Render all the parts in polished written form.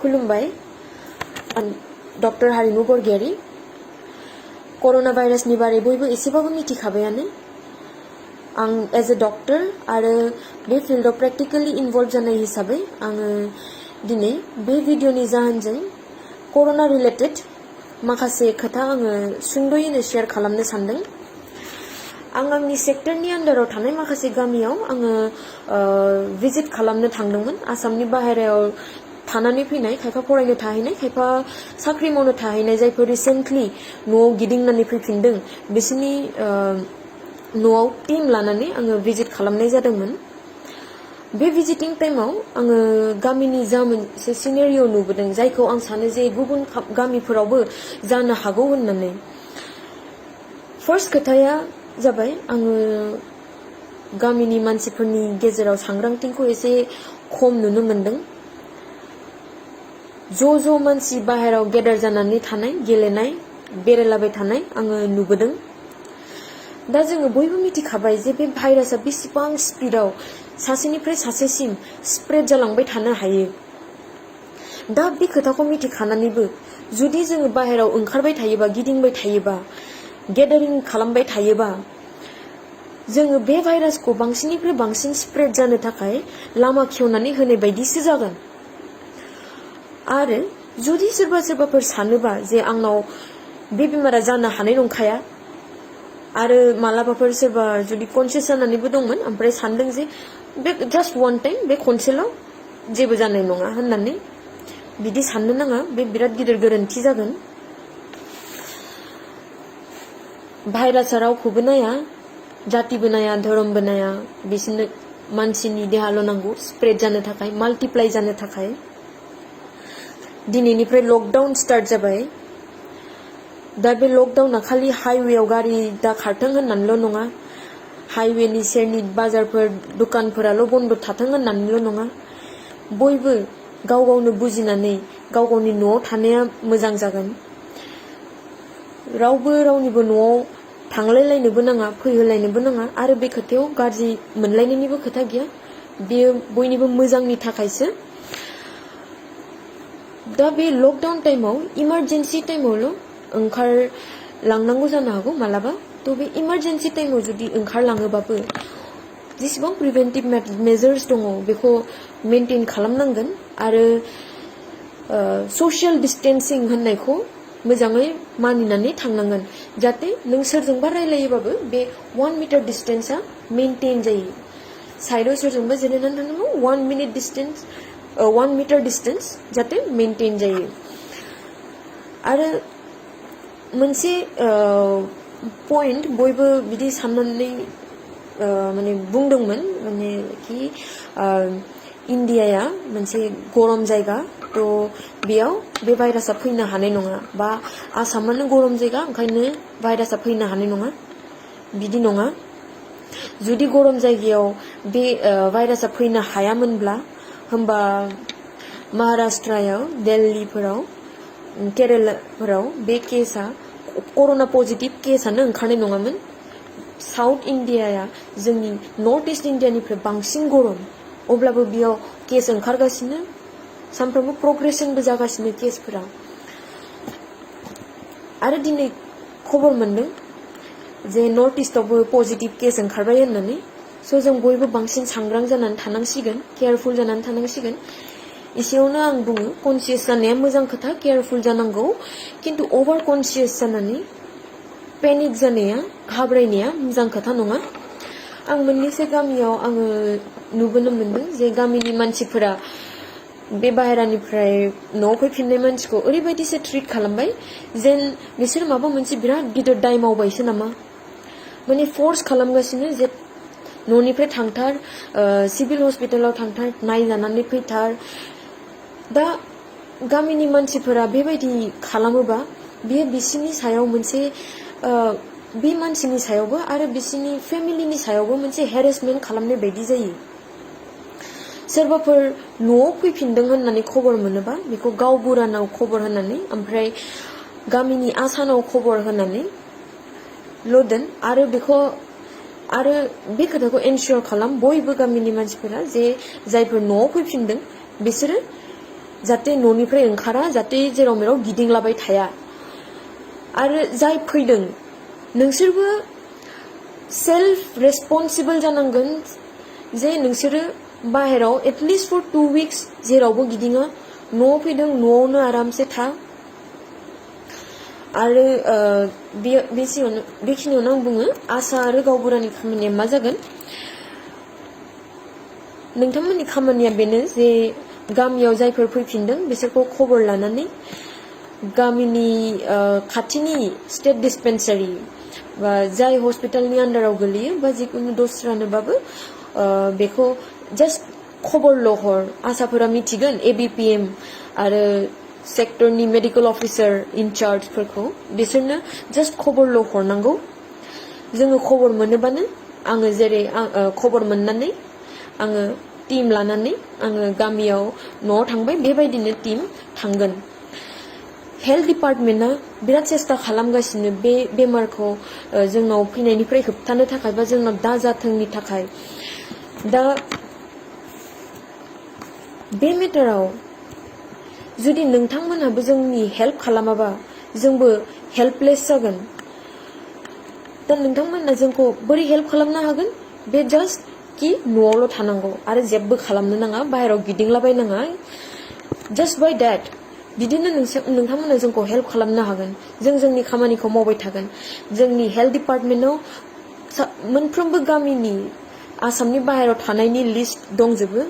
खुलुमबाय डक्टर हारिमु बरगयारी कर'ना भाइरासनि बारै बयबो एसेबाबो मिथिखाबायानो आं एज ए डक्टर आरो बे फिल्डआव प्रेक्टिकली इनभल्व जानाय हिसाबै आङो दिनै बे भिडिअनि जाहोनजों कर'ना रिलेटेड माखासे खोथा आङो सुंद'यैनो शेयार खालामनो सानदों। आं आंनि सेक्टरनि आन्डाराव थानाय माखासे गामियाव आङो भिजिट खालामनो थांदोंमोन। आसामनि बाहेरायाव थानानै फैनाय खायफा फरायनो थाहैनाय खायफा साख्रि मावनो थाहैनाय जायफोर रिसेन्टलि न'आव गिदिंनानै फैफिनदों बिसोरनि न'आव टीम लानानै आङो भिजिट खालामनाय जादोंमोन। बे भिजिटिं टाइमाव आङो गामिनि जा मोनसे सिनेरिय' नुबोदों जायखौ आं सानो जे गुबुन गामिफोरावबो जानो हागौ होननानै। फार्स्ट खोथाया जाबाय आङो गामिनि मानसिफोरनि गेजेराव सांग्रांथिखौ एसे खम नुनो मोनदों। ज' मानसि बाहेराव गेदार जानानै थानाय गेलेनाय बेरायलाबाय थानाय आङो नुबोदों। दा जोङो बयबो मिथिखाबाय जे बे भाइरासआ बेसेबां स्पिडआव सासेनिफ्राय सासेसिम स्प्रेड जालांबाय थानो हायो। दा बे खोथाखौ मिथिखानानैबो जुदि जोङो बाहेराव ओंखारबाय थायोबा गिदिंबाय थायोबा गेदारिं खालामबाय थायोबा जोङो बे भाइरासखौ बांसिननिफ्राय बांसिन स्प्रेड जानो थाखाय लामा खेवनानै होनाय बायदिसो जागोन। आरो जुदि सोरबाफोर सानोबा जे आंनाव बे बेमारा जानो हानाय नंखाया आरो मालाबाफोर सोरबा जुदि कनसियास जानानैबो दंमोन ओमफ्राय सानदों जे बे जास्ट वान टाइम बे खनसेल' जेबो जानाय नङा होननानै बिदि साननो नाङा। बे बिराद गिदिर गोरोन्थि जागोन। भाइरासआ रावखौबो नाया, जातिबो नाया, धोरोमबो नाया। बिसोरनो मानसिनि देहाल' नांगौ स्प्रेड जानो थाखाय, माल्टिप्लाइ जानो थाखाय। दिनैनिफ्राय लकडाउन स्टार्ट जाबाय। दा बे लकडाउना खालि हाइवेआव गारि दा खारथों होननानैल' नङा, हाइवेनि सेरनि बाजारफोर दखानफोराल' बन्द थाथों होननानैल' नङा। बयबो गाव गावनो बुजिनानै गाव गावनि न'आव थानाया मोजां जागोन। रावबो रावनिबो न'आव थांलायलायनोबो नाङा, फैहोलायनोबो नाङा। आरो बे खोथायाव गाज्रि मोनलायनायनिबो खोथा गैया, बेयो बयनिबो मोजांनि थाखायसो। दा बे लकडाउन टाइमाव इमारजेन्सि टाइमावल' ओंखारलांनांगौ जानो हागौ मालाबा। थ' बे इमारजेन्सि टाइमाव जुदि ओंखारलाङोबाबो जेसेबां प्रिभेन्टिभ मेजार्स दङ बेखौ मेनटेन खालामनांगोन। आरो ससियेल डिस्टेन्सिं होननायखौ मोजाङै मानिनानै थांनांगोन जाहाथे नों सोरजोंबा रायलायोबाबो बे 1 मिटार डिस्टेन्सआ मेनटेन जायो। साइडआव सोरजोंबा जिरायनानै थानांगौ 1 मिटार डिस्टेन्स जाहाथे मेनटेन जायो। आरो मोनसे पइन्ट बयबो बिदि साननानै माने बुंदोंमोन माने कि इन्डियाया मोनसे गरम जायगा, थ' बेयाव बे भाइरासआ फैनो हानाय नङा, बा आसामानो गरम जायगा ओंखायनो भाइरासआ फैनो हानाय नङा। बिदि नङा। जुदि गरम जायगायाव बे भाइरासआ फैनो हायामोनब्ला होमबा महाराष्ट्रआव, दिल्लीफोराव, केरेलाफोराव बे केसआ कर'ना पजिटिभ केसआनो ओंखारनाय नङामोन। साउथ इन्डियाया जोंनि नर्थ इस्ट इन्डियानिफ्राय बांसिन गरम, अब्लाबो बेयाव केस ओंखारगासिनो, सानफ्रोमबो प्रग्रेसनबो जागासिनो केसफोरा। आरो दिनै खबर मोनदों जे नर्थ इस्टआवबो पजिटिभ केस ओंखारबाय होननानै। स' जों बयबो बांसिन सांग्रां जानानै थानांसिगोन, केयारफुल जानानै थानांसिगोन। एसेयावनो आं बुङो कनसियास जानाया मोजां खोथा, केयारफुल जानांगौ, खिन्थु अभार कनसियास जानानै पेनिक जानाया, घाबरायनाया मोजां खोथा नङा। आं मोननैसो गामियाव आङो नुबोनो मोनदों जे गामिनि मानसिफोरा बे बाहेरानिफ्राय न'आव फैफिननाय मानसिखौ ओरैबायदिसो ट्रिट खालामबाय जेन बिसोर माबा मोनसे बिराद गिदिर दाय मावबायसो नामा। माने फर्स खालामगासिनो जे न'निफ्राय थांथार, सिभिल हस्पिटालाव थांथार, नायजानानै फैथार। दा गामिनि मानसिफोरा बेबायदि खालामोबा बेयो बिसिनि सायाव मोनसे बे मानसिनि सायावबो आरो बिसिनि फेमिलिनि सायावबो मोनसे हेरेसमेन्ट खालामनाय बायदि जायो। सोरबाफोर न'आव फैफिनदों होननानै खबर मोनोबा बेखौ गावबुरानाव खबर होनानै ओमफ्राय गामिनि आसानाव खबर होनानै ल'दोन। आरो बे खोथाखौ एनश्योर खालाम बयबो गामिनि मानसिफोरा जे जायफोर न'आव फैफिनदों बिसोरो जाहाथे न'निफ्राय ओंखारा जाहाथे जेराव मेराव गिदिंलाबाय थाया आरो जाय फैदों नोंसोरबो सेल्फ रेसपन्सिबल जानांगोन जे नोंसोरो बाहेराव एटलिस्ट फर 2 weeks जेरावबो गिदिङा न'आव फैदों न'आवनो आरामसे था आरो बेखिनियावनो आं बुङो आसा आरो गावबुरानि खामानिया मा जागोन नोंथांमोननि खामानिया बेनो जे गामियाव जायफोर फैफिनदों बिसोरखौ खबर लानानै गामिनि खाथिनि स्टेट डिस्पेन्सारि बा जाय हस्पिटालनि आन्डाराव गोलैयो बा जिखुनु दस्रानोबाबो बेखौ जास्ट खबरल' हर आसाफोरा मिथिगोन ABPM आरो सेक्टरनि मेडिकेल अफिसार इनचार्जफोरखौ बिसोरनो जास्ट खबरल' हरनांगौ जोङो खबर मोनोबानो आङो जेरै खबर मोननानै आङो टीम लानानै आङो गामियाव न'आव थांबाय बेबायदिनो टीम थांगोन हेल्थ डिपार्टमेन्टआ बिराद सेस्था खालामगासिनो बे बेमारखौ जोंनाव फैनायनिफ्राय होबथानो थाखाय बा जोंनाव दाजाथोंनि थाखाय दा बे मेटाराव जुदि नोंथांमोनहाबो जोंनि हेल्प खालामाबा जोंबो हेल्पलेस जागोन दा नोंथांमोनहा जोंखौ बोरै हेल्प खालामनो हागोन बे जास्ट कि न'आवल' थानांगौ आरो जेबो खालामनो नाङा बाहेराव गिदिंलाबायनाङा जास्ट बाय डेट बिदिनो नोंथांमोना जोंखौ हेल्प खालामनो हागोन जों जोंनि खामानिखौ मावबाय थागोन जोंनि हेल्थ डिपार्टमेन्टआव मोनफ्रोमबो गामिनि आसामनि बाहेराव थानायनि लिस्ट दंजोबो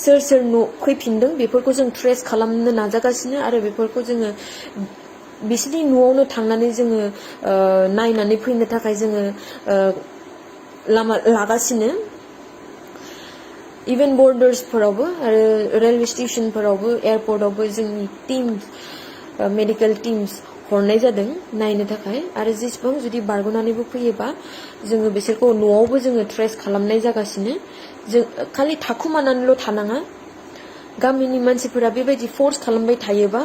सोर सोर न' फैफिनदों बेफोरखौ जों ट्रेस खालामनो नाजागासिनो आरो बेफोरखौ जोङो बिसोरनि न'आवनो थांनानै जोङो नायनानै फैनो थाखाय जोङो लामा लागासिनो इभेन बर्डार्सफोरावबो आरो रेलवे स्टेशनफोरावबो एयारपर्टआवबो जोंनि टीम्स मेडिकेल टीम्स हरनाय जादों नायनो थाखाय आरो जेसेबां जुदि बारग'नानैबो फैयोबा जोङो बिसोरखौ न'आवबो जोङो ट्रेस खालामनाय जागासिनो जों खालि थाखुमानानैल' थानाङा गामिनि मानसिफोरा बेबायदि फर्स खालामबाय थायोबा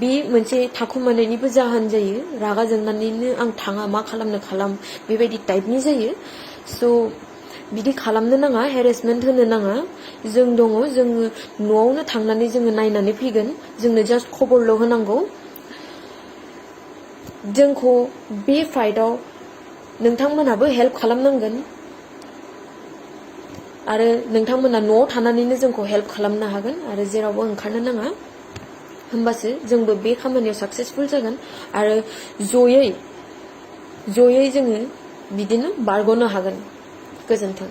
बे मोनसे थाखुमानायनिबो जाहोन जायो रागा जोंनानैनो आं थाङा मा खालामनो खालाम बेबायदि टाइपनि जायो स' बिदि खालामनो नाङा हेरेसमेन्ट होनो नाङा जों दङ जोङो न'आवनो थांनानै जोङो नायनानै फैगोन जोंनो जास्ट खबरल' होनांगौ जोंखौ बे फाइटआव नोंथांमोनहाबो हेल्प खालामनांगोन आरो नोंथांमोना न'आव थानानैनो जोंखौ हेल्प खालामनो हागोन आरो जेरावबो ओंखारनो नाङा होमबासो जोंबो बे खामानियाव साक्सेसफुल जागोन आरो जयै जोङो बिदिनो बारग'नो हागोन गोजोन्थों